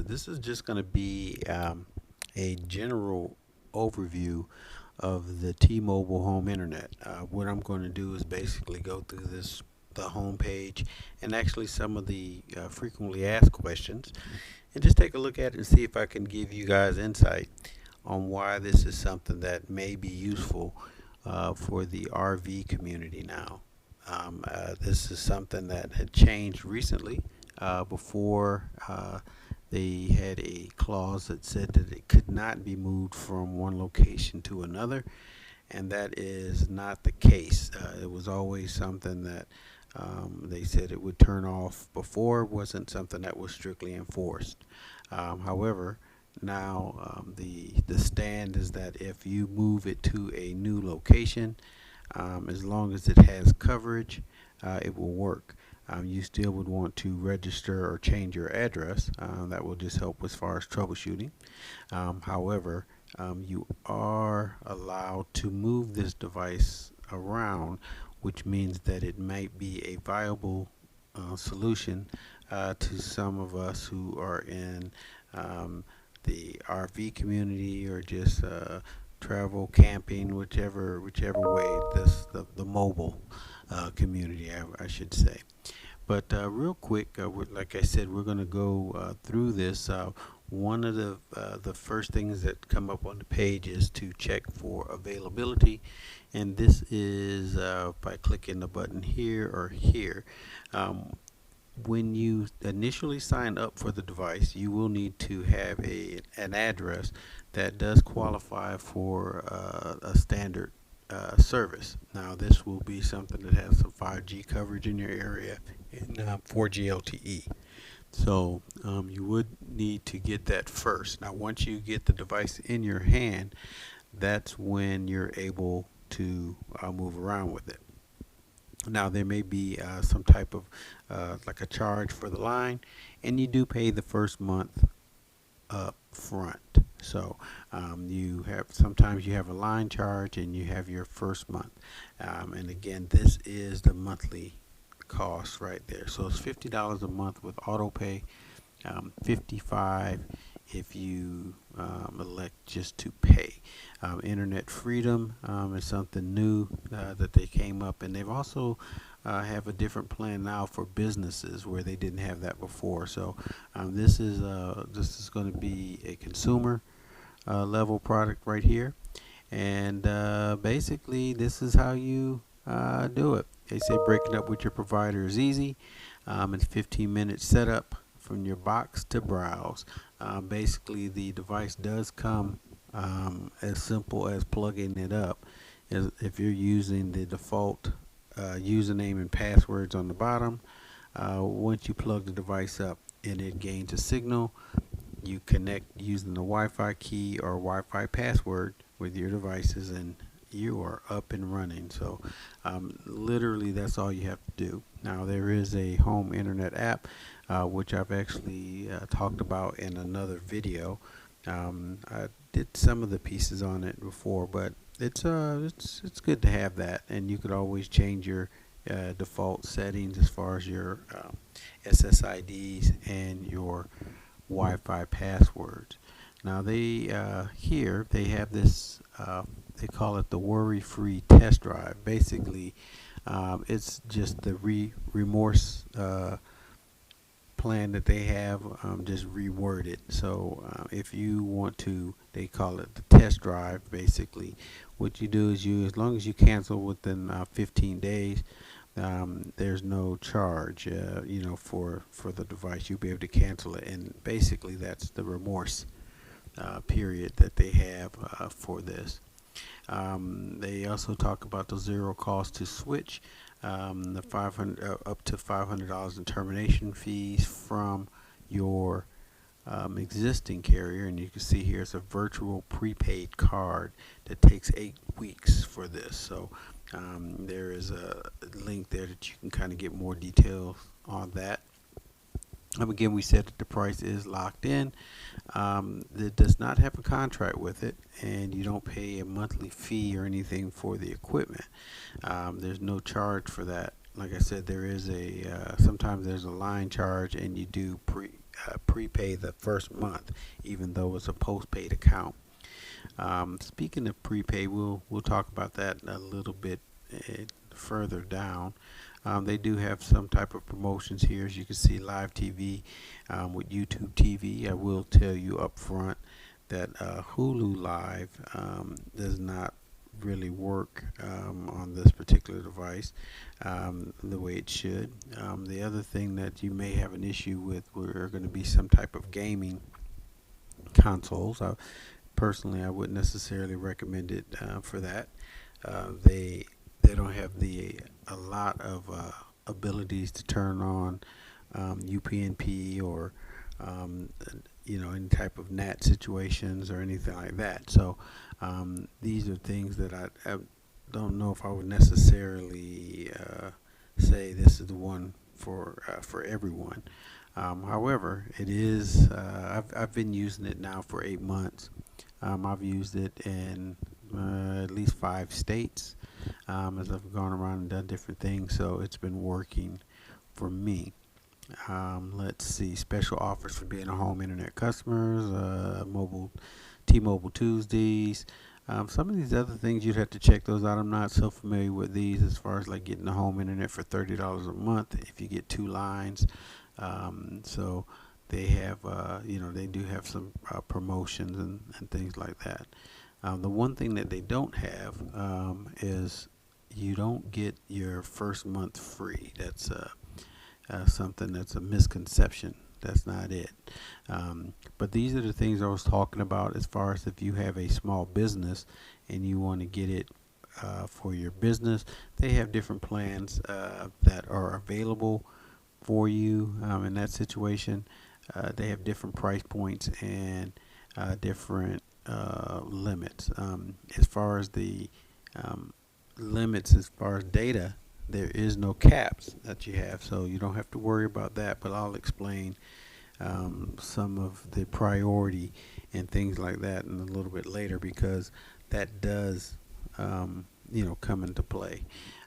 This is just going to be a general overview of the T-Mobile home internet. What I'm going to do is basically go through the home page and actually some of the frequently asked questions and just take a look at it and see if I can give you guys insight on why this is something that may be useful for the RV community now. This is something that had changed recently. Before they had a clause that said that it could not be moved from one location to another, and that is not the case. It was always something that they said it would turn off before. It wasn't something that was strictly enforced. However, now the stand is that if you move it to a new location, as long as it has coverage, it will work. You still would want to register or change your address. That will just help as far as troubleshooting. However, you are allowed to move this device around, which means that it might be a viable solution to some of us who are in the RV community or just travel, camping, whichever way the mobile community, I should say. But real quick, like I said, we're going to go through this. One of the first things that come up on the page is to check for availability, and this is by clicking the button here or here. When you initially sign up for the device, you will need to have an address that does qualify for a standard service. Now, this will be something that has some 5G coverage in your area and 4G LTE. So you would need to get that first. Now, once you get the device in your hand, that's when you're able to move around with it. Now, there may be some type of like a charge for the line, and you do pay the first month up front. So you have sometimes you have a line charge and you have your first month. And again, this is the monthly cost right there. So it's $50 a month with auto pay, 55 if you elect just to pay. Internet freedom is something new that they came up, and they've also have a different plan now for businesses where they didn't have that before. So this is going to be a consumer level product right here, and basically this is how you do it. They say breaking up with your provider is easy. It's 15-minute setup from your box to browse. Basically, the device does come as simple as plugging it up. If you're using the default username and passwords on the bottom, once you plug the device up and it gains a signal, you connect using the Wi-Fi key or Wi-Fi password with your devices, and you are up and running. So literally that's all you have to do. Now, there is a home internet app which I've actually talked about in another video. I did some of the pieces on it before, but it's good to have that, and you could always change your default settings as far as your SSIDs and your Wi-Fi passwords. Now, here they have this they call it the worry-free test drive. Basically, it's just the remorse plan that they have, just reworded. So if you want to, they call it the test drive. Basically, what you do is as long as you cancel within 15 days, there's no charge, for the device. You'll be able to cancel it, and basically that's the remorse period that they have for this. They also talk about the zero cost to switch, the 500 up to $500 in termination fees from your existing carrier, and you can see here it's a virtual prepaid card that takes 8 weeks for this. So there is a link there that you can kind of get more details on that. Again, we said that the price is locked in. It does not have a contract with it, and you don't pay a monthly fee or anything for the equipment. There's no charge for that. Like I said, there is sometimes there's a line charge, and you do prepay the first month, even though it's a postpaid account. Speaking of prepay, we'll talk about that a little bit further down. They do have some type of promotions here, as you can see, live TV with YouTube TV. I will tell you up front that Hulu Live does not really work on this particular device the way it should. The other thing that you may have an issue with are going to be some type of gaming consoles. Personally, I wouldn't necessarily recommend it for that. They don't have a lot of abilities to turn on UPnP or any type of NAT situations or anything like that. So these are things that I don't know if I would necessarily say this is the one for everyone. However, it is. I've been using it now for 8 months. I've used it in at least 5 states as I've gone around and done different things. So it's been working for me. Let's see, special offers for being a home internet customers, mobile T-Mobile Tuesdays. Some of these other things you'd have to check those out. I'm not so familiar with these as far as like getting the home internet for $30 a month if you get 2 lines. So they have, they do have some promotions and things like that. The one thing that they don't have is you don't get your first month free. That's something that's a misconception. That's not it. But these are the things I was talking about as far as if you have a small business and you want to get it for your business. They have different plans that are available for you in that situation. They have different price points and different limits. As far as the limits, as far as data, there is no caps that you have, so you don't have to worry about that. But I'll explain some of the priority and things like that in a little bit later, because that does come into play.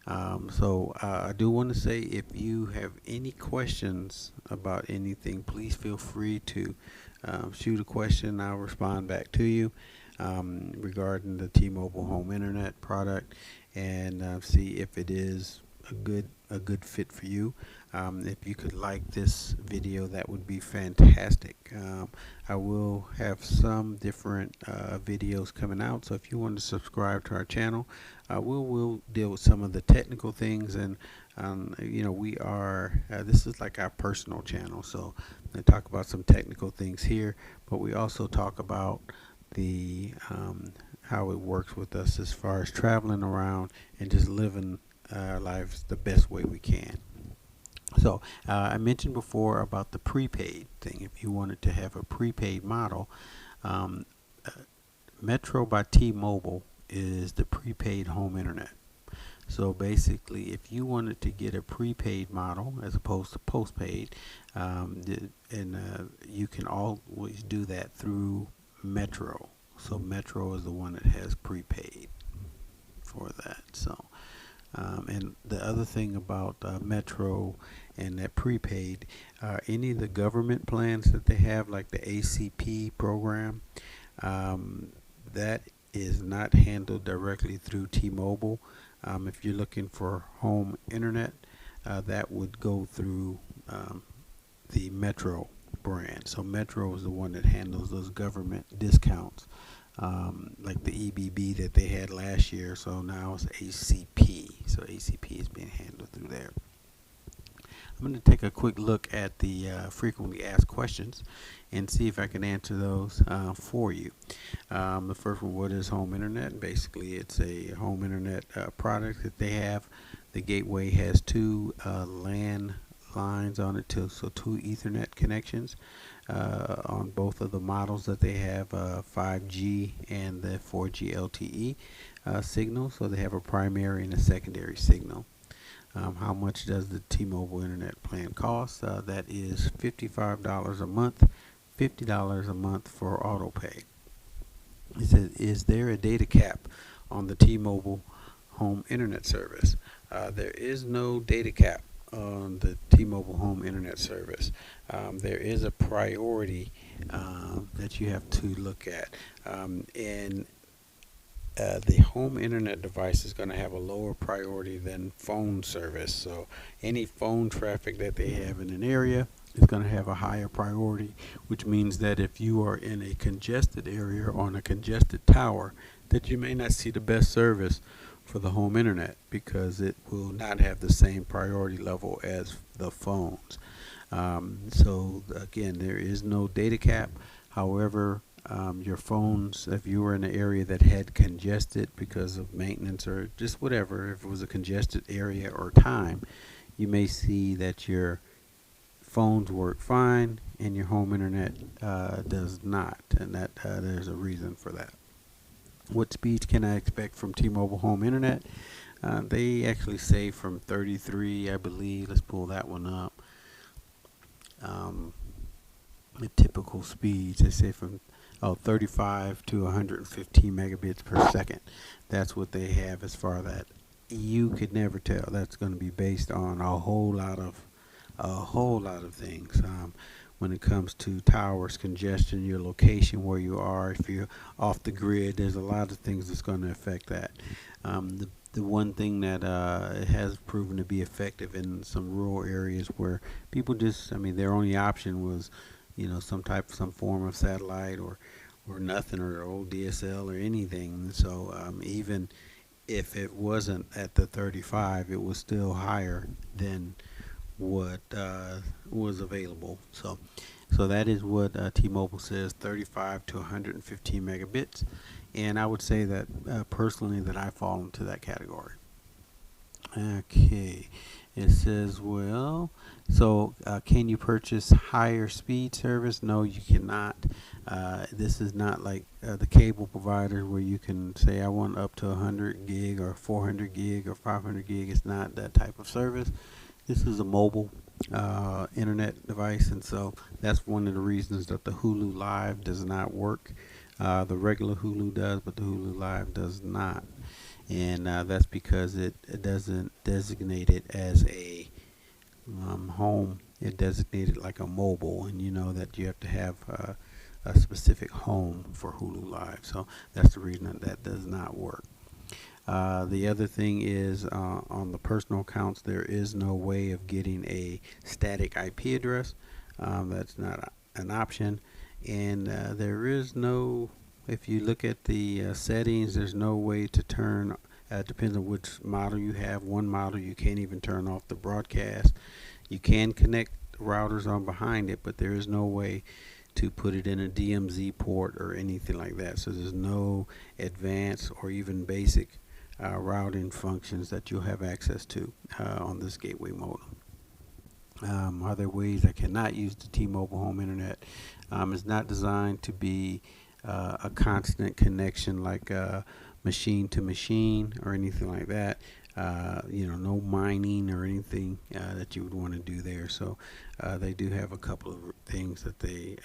So I do want to say, if you have any questions about anything, please feel free to shoot a question. I'll respond back to you regarding the T-Mobile home internet product, and see if it is a good fit for you. If you could like this video, that would be fantastic. I will have some different videos coming out, so if you want to subscribe to our channel, we'll deal with some of the technical things. And we are this is like our personal channel, so I talk about some technical things here, but we also talk about the how it works with us as far as traveling around and just living our lives the best way we can. So I mentioned before about the prepaid thing. If you wanted to have a prepaid model, um, Metro by T-Mobile is the prepaid home internet. So basically, if you wanted to get a prepaid model as opposed to postpaid, you can always do that through Metro. So Metro is the one that has prepaid for that. So and the other thing about Metro and that prepaid, any of the government plans that they have, like the ACP program, that is not handled directly through T-Mobile. If you're looking for home internet, that would go through the Metro brand. So Metro is the one that handles those government discounts, like the EBB that they had last year. So now it's ACP. So ACP is being handled through there. I'm going to take a quick look at the frequently asked questions and see if I can answer those for you. The first one, what is home internet? Basically, it's a home internet product that they have. The gateway has two LAN lines on it, so two Ethernet connections on both of the models that they have, 5G and the 4G LTE signal. So they have a primary and a secondary signal. How much does the T-Mobile internet plan cost? That is $55 a month, $50 a month for auto pay. It says, is there a data cap on the T-Mobile home internet service? There is no data cap on the T-Mobile home internet service, there is a priority that you have to look at. And the home internet device is going to have a lower priority than phone service. So any phone traffic that they have in an area is going to have a higher priority, which means that if you are in a congested area or on a congested tower, that you may not see the best service for the home internet because it will not have the same priority level as the phones. So again, there is no data cap. However, your phones, if you were in an area that had congested because of maintenance or just whatever, if it was a congested area or time, you may see that your phones work fine and your home internet does not, and that there's a reason for that. What speeds can I expect from T-Mobile home internet? They actually say from 33, I believe. Let's pull that one up. Um, the typical speeds, they say from 35 to 115 megabits per second. That's what they have as far as that. You could never tell. That's going to be based on a whole lot of things. When it comes to towers, congestion, your location, where you are, if you're off the grid, there's a lot of things that's going to affect that. The one thing that has proven to be effective in some rural areas where people just, I mean, their only option was, some form of satellite or nothing or old DSL or anything. So even if it wasn't at the 35, it was still higher than what was available. So that is what T-Mobile says, 35 to 115 megabits, and I would say that personally that I fall into that category. Okay, it says, well, so can you purchase higher speed service? No, you cannot. This is not like the cable provider where you can say I want up to 100 gig or 400 gig or 500 gig. It's not that type of service. This is a mobile internet device, and so that's one of the reasons that the Hulu Live does not work. The regular Hulu does, but the Hulu Live does not, and that's because it doesn't designate it as a home. It designated like a mobile, and you know that you have to have a specific home for Hulu Live. So that's the reason that does not work. The other thing is on the personal accounts, there is no way of getting a static IP address. That's not an option. And there is no, if you look at the settings, there's no way to turn, depends on which model you have. One model, you can't even turn off the broadcast. You can connect routers on behind it, but there is no way to put it in a DMZ port or anything like that. So there's no advanced or even basic routing functions that you'll have access to on this gateway modem. Are there ways I cannot use the T-Mobile home internet? It's not designed to be a constant connection like machine to machine or anything like that. No mining or anything that you would want to do there. So they do have a couple of things that they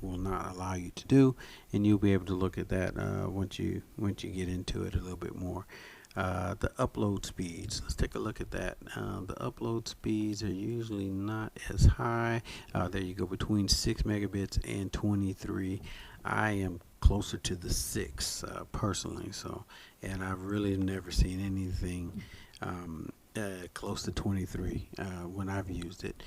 will not allow you to do, and you'll be able to look at that once you get into it a little bit more. The upload speeds. Let's take a look at that. The upload speeds are usually not as high. There you go, between 6 megabits and 23. I am closer to the 6 personally. So, and I've really never seen anything close to 23 when I've used it.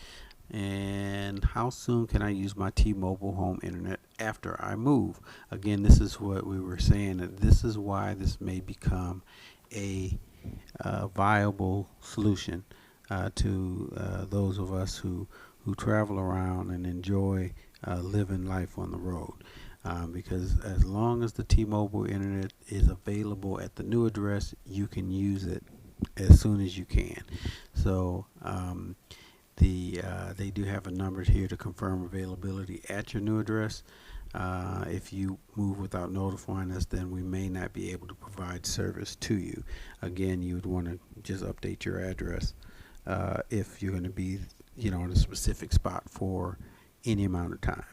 And how soon can I use my T-Mobile home internet after I move? Again, this is what we were saying, that this is why this may become a viable solution to those of us who travel around and enjoy living life on the road. Because as long as the T-Mobile internet is available at the new address, you can use it as soon as you can. So they do have a number here to confirm availability at your new address. If you move without notifying us, then we may not be able to provide service to you. Again, you would want to just update your address if you're going to be, in a specific spot for any amount of time.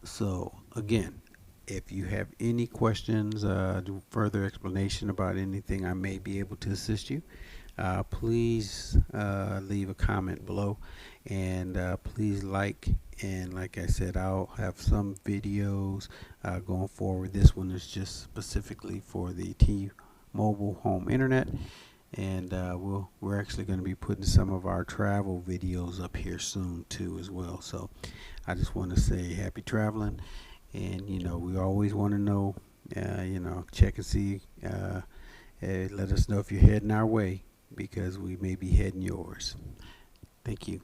So again, if you have any questions, further explanation about anything, I may be able to assist you. Please leave a comment below, and please like. And like I said, I'll have some videos going forward. This one is just specifically for the T-Mobile home internet, and we're actually going to be putting some of our travel videos up here soon too as well. So I just want to say happy traveling, and we always want to know, check and see, let us know if you're heading our way, because we may be heading yours. Thank you.